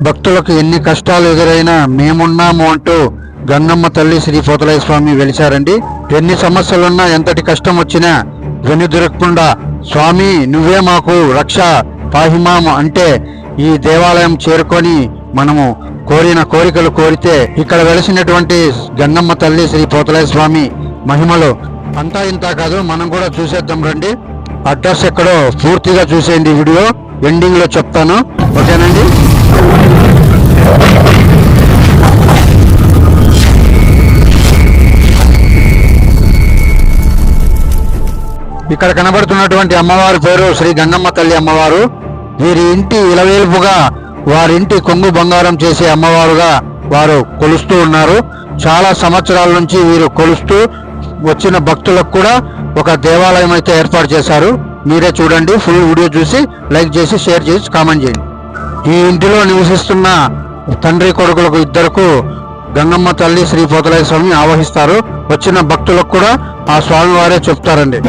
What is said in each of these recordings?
భక్తులకు ఎన్ని కష్టాలు ఎదురైనా మేమున్నాము అంటూ గంగమ్మ తల్లి శ్రీ పోతలయ్య స్వామి వెలిచారండి. ఎన్ని సమస్యలున్నా ఎంతటి కష్టం వచ్చినా వెనుదిరగకుండా స్వామి నువ్వే మాకు రక్ష పాహిమాం అంటే ఈ దేవాలయం చేరుకొని మనము కోరిన కోరికలు కోరితే ఇక్కడ వెలిసినటువంటి గంగమ్మ తల్లి శ్రీ పోతలయ్య స్వామి మహిమలు అంతా ఇంత కాదు, మనం కూడా చూసేద్దాం రండి. అడ్రస్ ఎక్కడో పూర్తిగా చూసేయండి, వీడియో ఎండింగ్ లో చెప్తాను, ఓకేనండి. ఇక్కడ కనబడుతున్నటువంటి అమ్మవారి పేరు శ్రీ గంగమ్మ తల్లి అమ్మవారు. వీరి ఇంటి ఇలవేల్పుగా వారింటి కొంగు బంగారం చేసే అమ్మవారుగా వారు కొలుస్తూ ఉన్నారు. చాలా సంవత్సరాల నుంచి వీరు కొలుస్తూ వచ్చిన భక్తులకు కూడా ఒక దేవాలయం అయితే ఏర్పాటు చేశారు. మీరే చూడండి, ఫుల్ వీడియో చూసి లైక్ చేసి షేర్ చేసి కామెంట్ చేయండి. ఈ ఇంటిలో నివసిస్తున్న తండ్రి కొడుకులకు ఇద్దరుకు గంగమ్మ తల్లి శ్రీ పోతలయ్య స్వామి ఆవహిస్తారు. వచ్చిన భక్తులకు కూడా ఆ స్వామి వారే చెప్తారండి.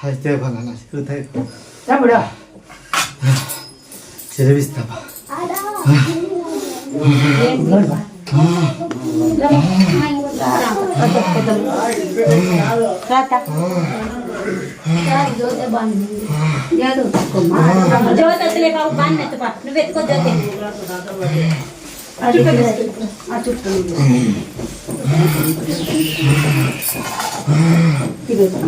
అయితే బాగా తమ్ముడు చెరవిస్తావా జ్యోతి Thank you.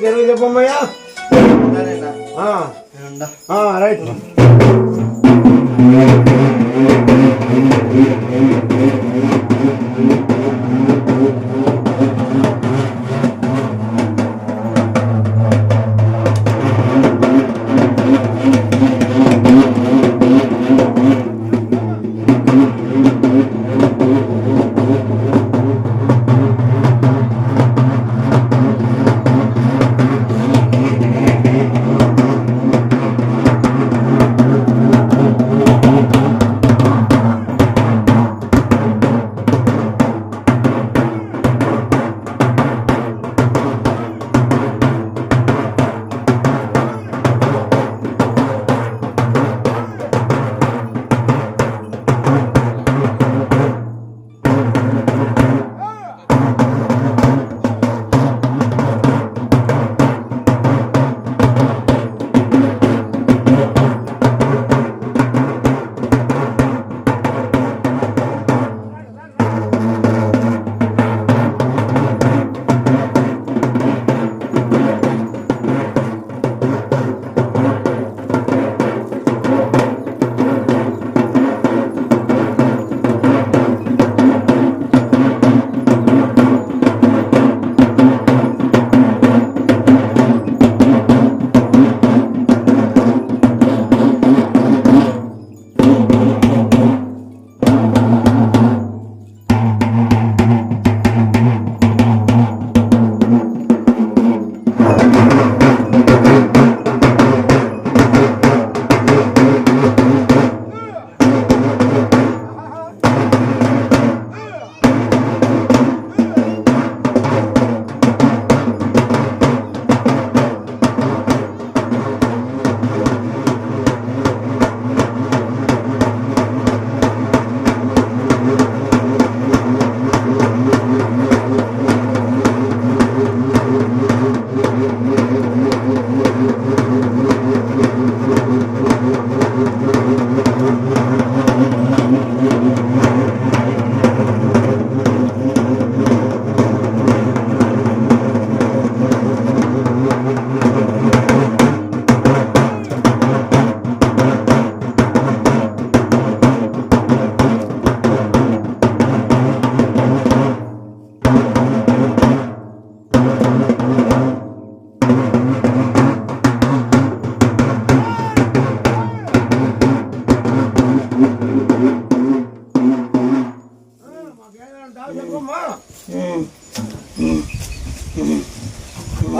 ఇంకెరువు చెప్పమ్మయ్యా రైట్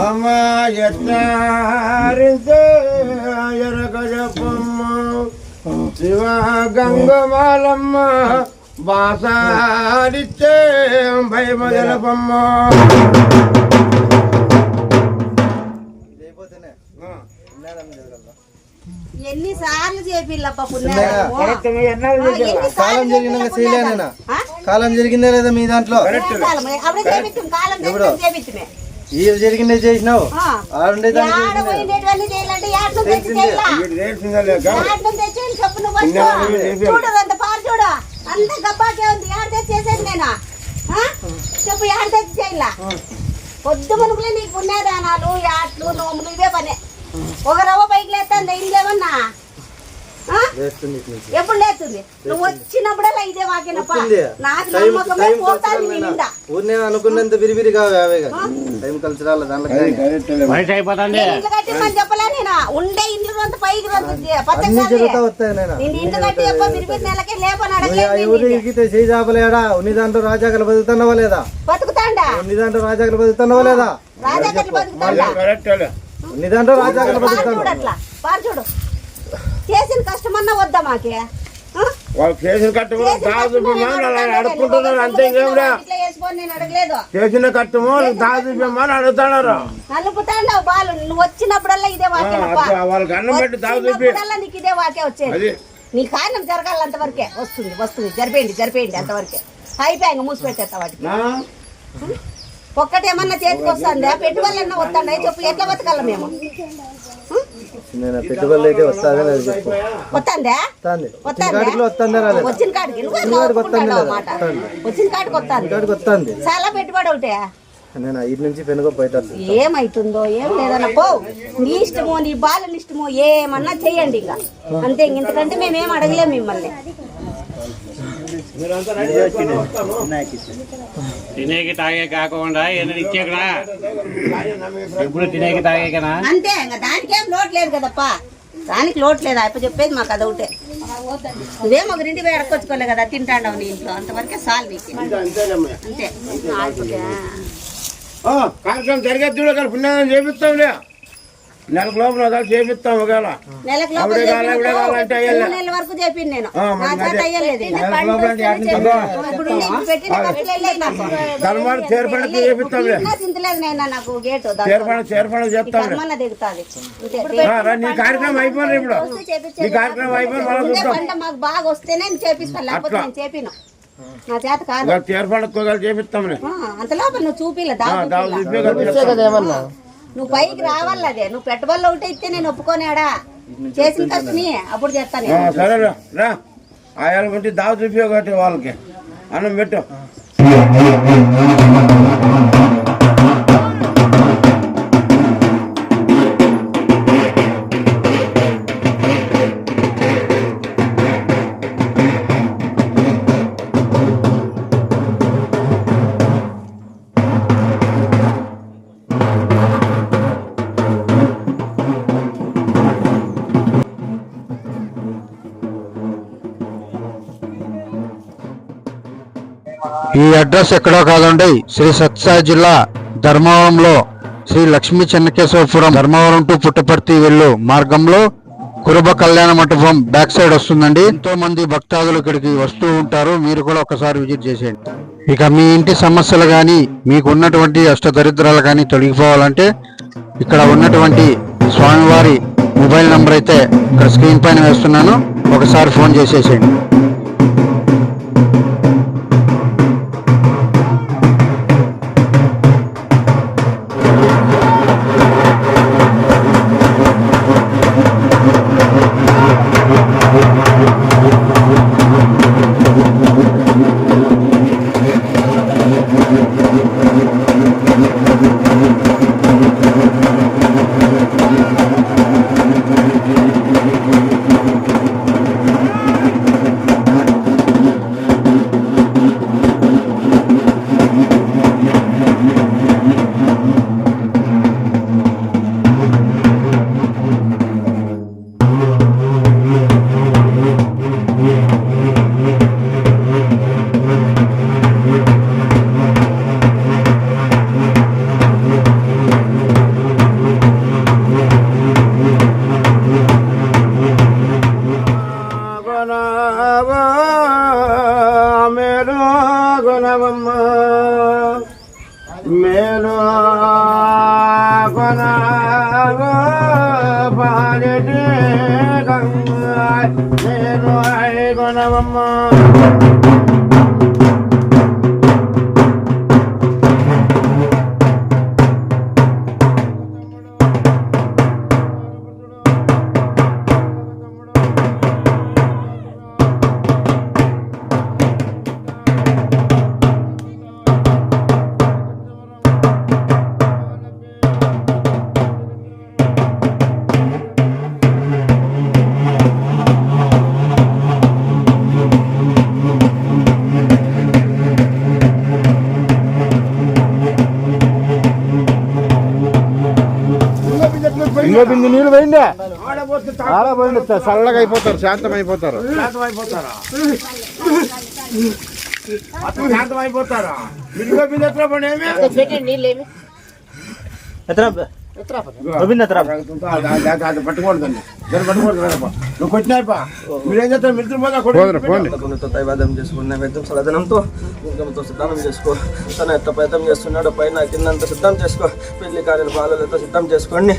అమ్మ ఎట్లారించే ఎనక చెప్పమ్మ శివ గంగమాలమ్మ బాసాడిచ్చే భయమదలపమ్మ ఎన్నిసార్లు చేపిల్లప్ప కాలం జరిగినాక చేయలేనా కాలం జరిగిందే లేదా మీ దాంట్లో ఏది జరిగిందే చేసినావు అంత గబ్బాకే ఉంది యాడ చేసేది నేనా చెప్పు యాడ తెచ్చి చేయాల పొద్దు మునుపులే నీకు ఉన్నదానాలు యాట్లు నోములు ఇవే పనే ఒక రవ్వ పైకి లేస్తుంది ఇంకేమన్నా ఎప్పుడు లేస్తుంది నువ్వు వచ్చినప్పుడల్లా ఇదే వాకినప్ప నాకు నమ్మకమే పోతాది నీ నిండా అనుకున్నంత విరివిరి టైం కలిసి రాలే ఇంట్లో కట్టిమని చెప్పలే నేను ఉండే ఇంట్లో అంత పైకి ఇంట్లో కట్టి చెప్ప విరివిరి నెలకే లేపని అడగలేదు చేయి చాపలేడా ఉన్ని దాంట్లో రాజాకలు బతుకుతున్నావా లేదా బతుకుతాండా ఉన్ని దాంట్లో రాజాకలు బతుకుతున్నావా లేదా రాజాకలు బతుకుతాండా ఉన్ని దాంట్లో రాజాకలు బతుకుతాను అట్లా పారు చూడు చేసిన కష్టమన్నా వద్దా మాకే చేసిన కట్టము అడుక్కుంటున్నారు అంతే చేసిన కట్టము దాచుమని అడుగుతున్నారు నలుపుతాండావు బాలు నువ్వు వచ్చినప్పుడల్లా ఇదే వాళ్ళకి అన్నం పెట్టి దాచుపల్లా నీకు ఇదే వాకే వచ్చేది నీ కారణం జరగాలి అంతవరకే వస్తుంది జరిపేయండి అంతవరకే అయిపోయాక మూసి పెట్టేస్తా వాటికి ఒక్కటేమన్నా చేతికి వస్తుందా పెట్టుబడులన్నా వస్తాడా చెప్పు ఎట్లా బతకాల మేము పెట్టుబడులు అయితే వస్తుందా వస్తుందా వచ్చిన కాడికి వస్తుంది చాలా పెట్టుబడి ఒకటే నేను ఇటు నుంచి పెనుగో పోతాను. ఏమైతుందో ఏం లేదన్న పో, నీ ఇష్టమో నీ బాలల ఇష్టమో ఏమన్నా చెయ్యండి ఇక అంతే. ఇంతకంటే మేమేం అడగలేము మిమ్మల్ని. తినేకి తాగే కాకుండా ఏదైనా ఇచ్చేకనా ఎప్పుడు తినేకి తాగేకనా అంతే. ఇంకా దానికేం లోటు లేదు కదప్పా, దానికి లోటు లేదు. అప్ప చెప్పేది మాకు అదొకటే. నువ్వేం ఒకరింటి పోయి అడకొచ్చుకోలే కదా, తింటాండవు నీ ఇంట్లో, అంతవరకే చాలు నీకు. అంతే. కార్యక్రమం జరిగేది చూడ కానీ పుణ్యం చేపిస్తాంలే, నెలకు లోపల చేపిస్తాం. ఒకవేళ నెలకు లోపల 3 నెలల వరకు చెప్పింది నేను. నా చేత అయ్యలేదు. ఇప్పుడు నీకు పెట్టిన ఖర్చులు వెళ్ళలేదు నాకు. ధర్మాలు చేర్పడకి చేపిస్తాంలే, చింతలేదు నేను. నాకు గేటు చేర్పడ చేస్తాం. దిగుతాది. నీ కార్యక్రమం అయిపోయింది. ఇప్పుడు నీ కార్యక్రమం అయిపోయింది. పంట మాకు బాగా వస్తేనే నేను చేపిస్తాను, లేకపోతే నేను చేపిను. నా చేత కాదు. చేర్పడ చేపిస్తాం. అంత లోపల నువ్వు చూపిలే నువ్వు పైకి రావాలి. అదే నువ్వు పెట్టబల్ల ఒకటి ఇస్తే నేను ఒప్పుకోనేడా చేసిన కష్టని అప్పుడు చెప్తాను. సరే రా, ఆయాల గురించి దావ చూపి ఒకటి వాళ్ళకి అన్నం పెట్టు. ఈ అడ్రస్ ఎక్కడో కాదండి, శ్రీ సత్యసాయి జిల్లా ధర్మవరంలో శ్రీ లక్ష్మీ చెన్నకేశవపురం ధర్మవరం టు పుట్టపర్తి వెళ్ళు మార్గంలో కురుబ కళ్యాణ మంటపం బ్యాక్ సైడ్ వస్తుందండి. ఎంతో మంది భక్తాదులు ఇక్కడికి వస్తూ ఉంటారు. మీరు కూడా ఒకసారి విజిట్ చేసేయండి. ఇక మీ ఇంటి సమస్యలు కానీ మీకు ఉన్నటువంటి అష్టదరిద్రాలు కానీ తొలగిపోవాలంటే ఇక్కడ ఉన్నటువంటి స్వామివారి మొబైల్ నంబర్ అయితే ఇక్కడ స్క్రీన్ పైన వేస్తున్నాను, ఒకసారి ఫోన్ చేసేసేయండి. మేలు పాలెటి నేను కొనవమ్మ. బిందు నీళ్ళు పోయిందే, ఆడపోయింది, చల్లగా అయిపోతారు, శాంతం అయిపోతారు. శాంతం అయిపోతారా? బిందు బిందు ఎట్లా పడి పట్టుకోవద్దండి, పట్టుకోవద్దు. నువ్వు కొట్టినాయిపా, మీరేం చేస్తారు? మిత్రులు దైవాదం చేసుకున్న వైద్యం సలదనంతో కుంకుమతో సిద్ధం చేసుకో. తన ఎంత ప్రయత్నం చేస్తున్నాడు పైన కిందంత సిద్ధం చేసుకో. పెళ్లి కార్యాల బాలలతో సిద్ధం చేసుకోండి.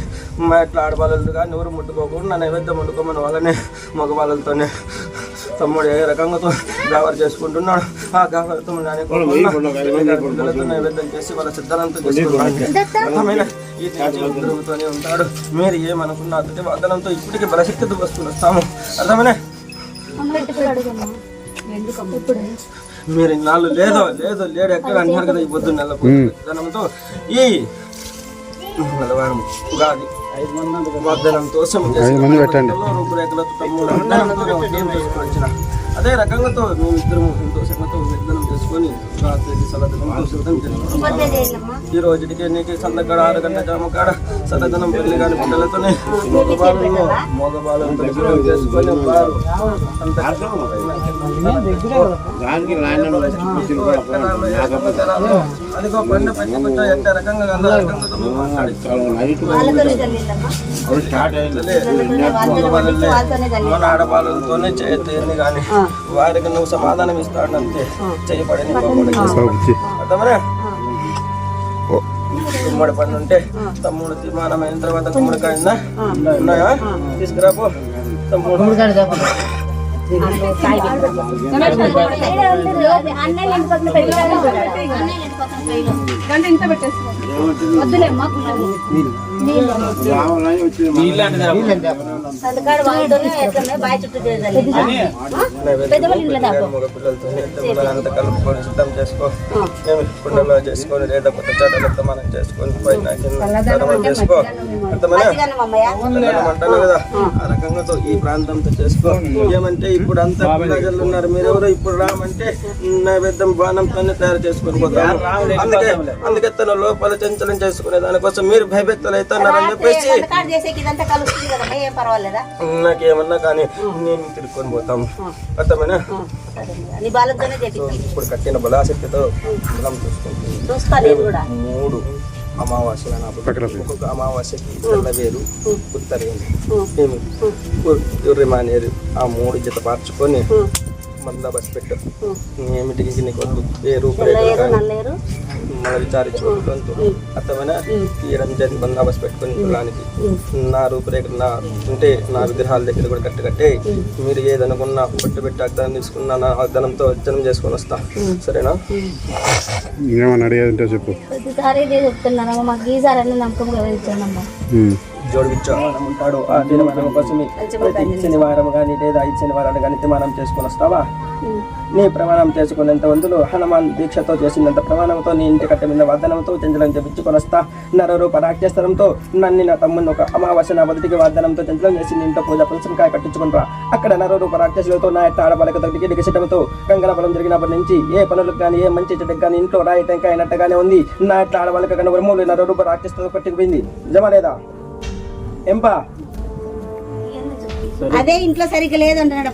మా ఇట్లా ఆడబాలలు కానీ ఎవరు ముట్టుకోకుండా నైవేద్యం వండుకోమని వాళ్ళనే మగవాళ్ళతోనే తమ్ముడు ఏ రకంగా గావర్ చేసుకుంటున్నాడు. ఆ గావరతో నైవేద్యం చేసి వాళ్ళ సిద్ధాంతం చేసుకుంటున్నాడు. ఈ తిరుగుతూనే ఉంటాడు. మీరు ఏమనుకున్న అతడి వాదనంతో ఇప్పటికీ బలశక్తితో వస్తూ వస్తాము. అర్థమనే మీరు ఇన్నాళ్ళు లేడు ఎక్కడ అంటున్నారు కదా ఈ పొద్దున్న నెల ధనంతో ఈ మంగళవారం ఉగాది వాగ్దానంతో రూపురేఖలతో తమ్ముడు వచ్చిన అదే రకంగా మేమిద్దరం సంతోషంతో వాగ్దానం చేసుకొని రాత్రికి సలదనం సిద్ధం చేసుకున్నాం. ఈ రోజుకి నీకు సందకాడ 6 గంటల జామకాడ సలదనం పెళ్లి కాని పిల్లలతోనే మోగబాలతో సిద్ధం చేసుకొని వారు అదిగో పండు పెట్టుకుంటా ఎంత రకంగా మన ఆడవాళ్ళతోనే చేయని కానీ వారికి నువ్వు సమాధానం ఇస్తాడంతే చేయబడని అర్థమనే. గుమ్మడి పండు ఉంటే తమ్ముడు తీర్మానం అయిన తర్వాత గుమ్మడికాయ ఉన్నాయా తీసుకురాపో తమ్ముడు. అంత కలుపుకొని సిద్ధం చేసుకో. కుండలో చేసుకొని లేదా కొత్త చాటలతో మనం చేసుకొని పైన చేసుకో. అర్థమనే అంటాను కదా ఆ రకంగా ఈ ప్రాంతంతో చేసుకో. ఏమంటే ఇప్పుడు అంతా ప్రజలు ఉన్నారు, మీరెవరో ఇప్పుడు రామంటే నైవేద్యం బాణంతోనే తయారు చేసుకొని పోతాము. అందుకే తన లోపల చంచలం చేసుకునే దానికోసం మీరు భయభక్తులు అవుతున్నారని చెప్పేసి నాకేమన్నా కానీ నేను తిరుక్కొని పోతాం. అర్థమేనా? ఇప్పుడు కట్టిన బలాశక్తితో బలం చూసుకుంటుంది. 3 అమావాస్యలు ఒక్కొక్క అమావాస్యకి తెల్లవేరు ఉత్తరేలు మానేరు ఆ 3 జత మార్చుకొని బందోబస్తు పెట్టు. ఏమిటికి నీకు ఏ రూపాయలు మళ్ళీ విచారించుకుంటూ అర్థమైనా ఈ రంజాన్ బందోబస్తు పెట్టుకుని కులానికి నా రూపురేఖలు ఉంటే నా విగ్రహాల దగ్గర కూడా కట్టే మీరు ఏదనుకున్నా పట్టు పెట్టి అగ్దానం తీసుకున్నా నా అగ్దానంతో జనం చేసుకొని వస్తా. సరేనా? ఏమన్నా అడిగేదంటే చెప్పు. జోడిపించాడు ఉంటాడు ఆ తీర్మానం కోసమే శనివారం కానీ లేదా 5 శనివారాలు కానీ తీర్మానం చేసుకొని వస్తావా? నీ ప్రమాణం చేసుకునేంత వంతులు హనుమాన్ దీక్షతో చేసినంత ప్రమాణంతో నీ ఇంటి కట్ట మీద వాదనంతో చంచలం చెప్పించుకొని వస్తా. నరరూప రాక్షేస్తరంతో నన్ను నా తమ్ముని ఒక అమావాస్య నా బతికి వాదనంతో చంచలం చేసి ఇంట్లో పూజ పులసంకాయ కట్టించుకుంటా. అక్కడ నరరూప రాక్షసులతో నా ఎట్ట ఆడబాలకతో దిగటంతో కంగన బలం జరిగినప్పటి నుంచి ఏ పనులకు కానీ ఏ మంచి చెట్టుకు కానీ ఇంట్లో రాయి టెంకాయ అయినట్టుగానే ఉంది. నా ఎట్ల ఆడబాలక కన్నా ఉరుములు నరరూప రాక్షసులతో కట్టిపోయింది. నిజమా లేదా? ఏంపా అదే ఇంట్లో సరిగ్గా లేదంటున్నాడు.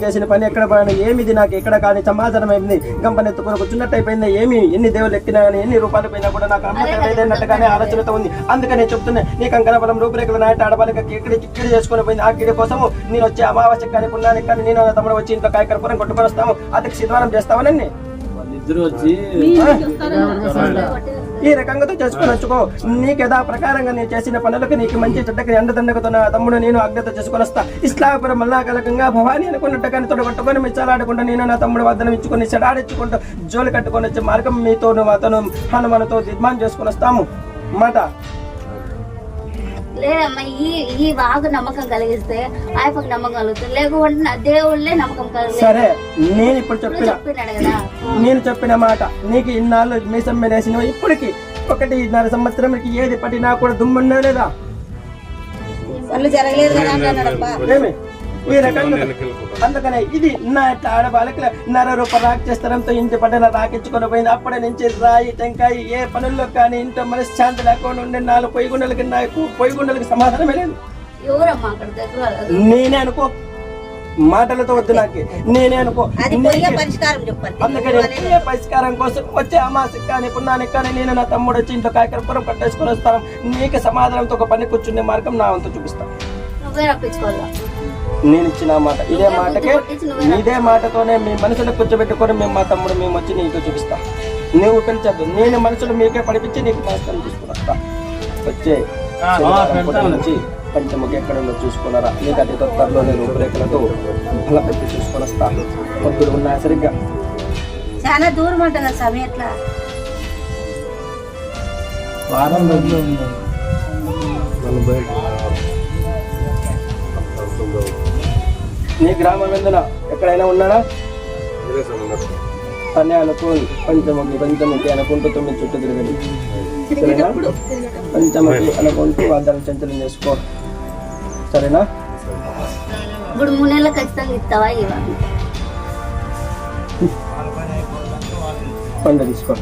చేసిన పని ఎక్కడ పోయినా ఏమిది నాకు ఎక్కడ కానీ సమాధానం అయింది. గంపని ఎత్తుకొని కూర్చున్నట్టు అయిపోయింది. ఏమి ఎన్ని దేవుళ్ళు ఎక్కినా కానీ ఎన్ని రూపాయలు పోయినా కూడా నాకు అమ్మకైనట్టుగానే ఆలోచనతో ఉంది. అందుకని చెప్తున్నా నీ కంకణ బలం రూపురేఖలు నాటి ఆడవాళ్ళకి ఇక్కడ చేసుకుని పోయింది. ఆ కిడి కోసము నేను వచ్చే అమావాస్య కానీ పుణ్యానికి కానీ నేను తమ్ముడు వచ్చి ఇంట్లో కాయకరపురం కొట్టుకొని వస్తాము. అతనికి శనివారం చేస్తామని ఈ రకంగా చేసుకుని వచ్చుకో. నీకు యథా ప్రకారంగా నేను చేసిన పనులకు నీకు మంచి చెడ్డకి అండదండగతో నా తమ్ముడు నేను అగ్రత చేసుకుని వస్తా. ఇస్లాపురం మల్లాకలకంగా భవానీ అనుకున్నట్టుగానే తొడగొట్టుకొని మిచ్చాలాడుకుంటూ నేను నా తమ్ముడు వద్దనం ఇచ్చుకొని చెడాడించుకుంటూ జోలు కట్టుకొని వచ్చే మార్గం మీతో అతను హనుమానుతో తీర్మానం చేసుకుని వస్తాము మాట. లేదమ్మా ఈ వాగు నమ్మకం కలిగిస్తే ఆయనకు నమ్మకం కలుగుతుంది, లేకుంటే దేవుళ్ళే నమ్మకం కలుగుతుంది. సరే నేను ఇప్పుడు నేను చెప్పిన మాట నీకు ఇన్నాళ్ళు మీసం మేలేసిన ఇప్పటికి 1.5 సంవత్సరం ఏది పట్టినా కూడా దుమ్మున్నా లేదా? ఏమి ఈ రకంగా అందుకనే ఇది నా ఆడబాలకుల నరరూప రాక్షేస్తరంతో ఇంటి పడ్డ రాకించుకొని పోయింది. అప్పటి నుంచి రాయి టెంకాయ ఏ పనుల్లో కానీ ఇంట్లో మనశ్శాంతి లేకుండా ఉండే 4 పొయ్యిగుండలకి నాకు పొయ్యిగుండలకి సమాధానమే లేదు. నేనే అనుకో, మాటలతో వద్దు నాకు, నేనే అనుకో. అందుకని పరిష్కారం కోసం వచ్చే అమాసకి కానీ పుణ్యానికి కానీ నేను నా తమ్ముడు వచ్చి ఇంట్లో కాయకరపురం కట్టేసుకొని వస్తాను. నీకు సమాధానంతో ఒక పని కూర్చునే మార్గం నా వంతు చూపిస్తాను. నేను ఇచ్చిన మాట ఇదే మాటకే ఇదే మాటతోనే మీ మనసులో కూర్చోబెట్టుకొని మేము మా తమ్ముడు మేము వచ్చి నీకు చూపిస్తా. నువ్వు పిలిచద్దు, నేను మనసులో మీకే పడిపించి నీకు మనసులో తీసుకుని వస్తా. వచ్చే నుంచి పంచముఖి ఎక్కడో చూసుకున్నారా? నీకు అతి తొందరలోనే రూపురేఖలతో బలపెట్టి చూసుకొని వస్తా. పొద్దులు ఉన్నాయా సరిగ్గా? చాలా దూరం ఉంటుంది స్వామి. ఎట్లా వారం రోజులు నీ గ్రామం ఎందున ఎక్కడైనా ఉన్నాడా? అని అనుకోని పంచముఖి అనుకుంటూ 9 చుట్టూ తిరగండి. సరేనా? పంచముఖి అనుకుంటూ వాగ్దానం చంచలం చేసుకో. సరేనా? ఇప్పుడు 3 నెలలు ఖచ్చితంగా ఇస్తావా? ఇవ్వాలి. పండు తీసుకో.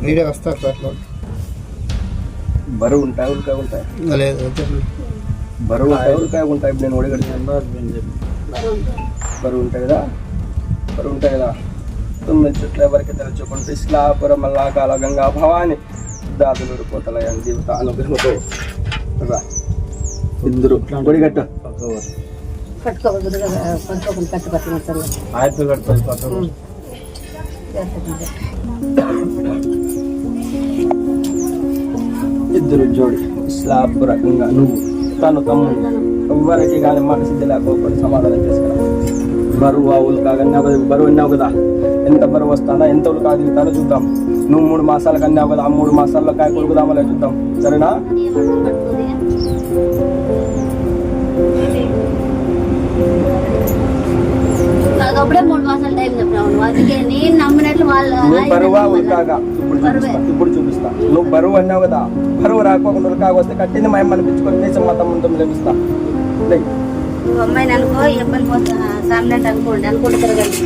నీడే వస్తా అట్లా బరువు ఉంటాయి ఉల్కాయ ఉంటాయి బరువు ఉంటాయి ఉల్కాయ ఉంటాయి. ఇప్పుడు నేను ఒడిగడిచాను బరువు ఉంటాయి కదా, బరువు ఉంటాయి కదా. 9 చుట్ల ఎవరికి తెలుసుకుంటూ ఇస్లాపురం మల్లాకాల గంగా భవాని దాదులు పోతలయ్యాను జీవిత అనుగ్రహంతో ఇద్దరు ఒడిగట్టు ఇద్దరు జోడి ఇస్లాపురంగా నువ్వు తను తమ్ముడు ఎవరికి కానీ మాట సిద్ధి లేకపోతే సమాధానం చేసుకురా. బరువు ఆవులు కాగన్నా బరువు అన్నావు కదా, ఎంత బరువు వస్తానా ఎంత ఉలు కాదుతానో చూద్దాం. నువ్వు 3 మాసాల కన్నావు కదా, ఆ 3 మాసాల్లో కాయ కొలుకుదామలే చూద్దాం. సరేనా? అప్పుడే 3 మాసాల టైం చెప్పినావు. అందుకే నేను నమ్మినట్లు వాళ్ళు నువ్వు బరువా ఉల్కాగా ఇప్పుడు చూపిస్తా. నువ్వు బరువు అన్నావు కదా, బరువు రాకపోకుండా ఉల్కాగా వస్తే కట్టింది మా అమ్మని పిచ్చుకొని దేశం మా తమ్ముడితో లభిస్తా. అమ్మాయిని అనుకో ఇబ్బంది పోతా సామెట్ అనుకోండి అనుకుంటూ తిరగండి.